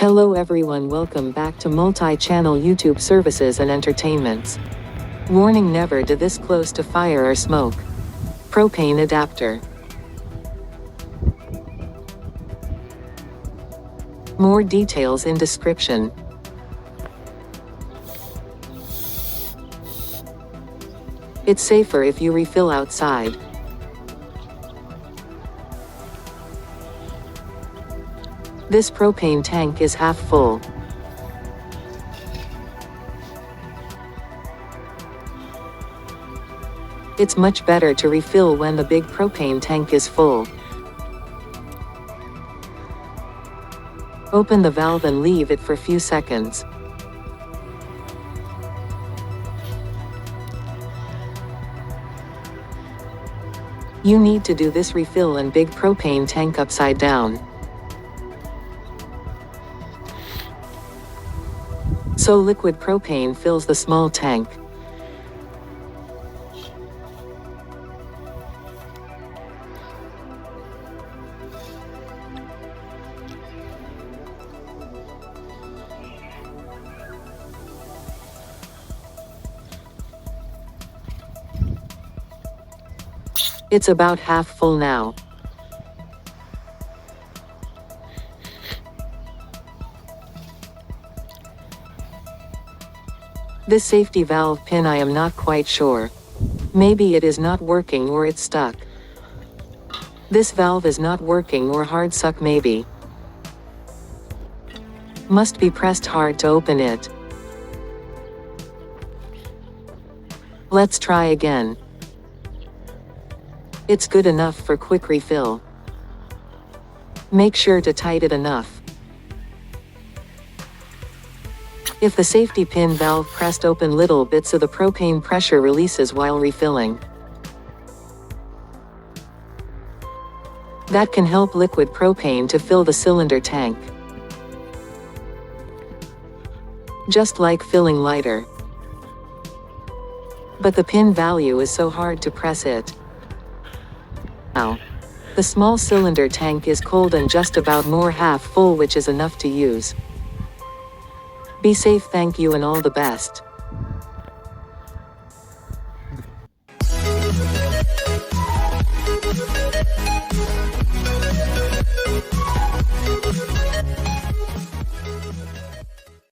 Hello everyone, welcome back to multi-channel YouTube services and entertainments. Warning: never do this close to fire or smoke. Propane adapter. More details in description. It's safer if you refill outside. This propane tank is half full. It's much better to refill when the big propane tank is full. Open the valve and leave it for a few seconds. You need to do this refill in big propane tank upside down, so liquid propane fills the small tank. It's about half full now. This safety valve pin, I am not quite sure. Maybe it is not working or it's stuck. This valve is not working or hard suck maybe. Must be pressed hard to open it. Let's try again. It's good enough for quick refill. Make sure to tight it enough. If the safety pin valve pressed open little bit so the propane pressure releases while refilling. That can help liquid propane to fill the cylinder tank. Just like filling lighter. But the pin value is so hard to press it. Now, the small cylinder tank is cold and just about more half full, which is enough to use. Be safe, thank you and all the best.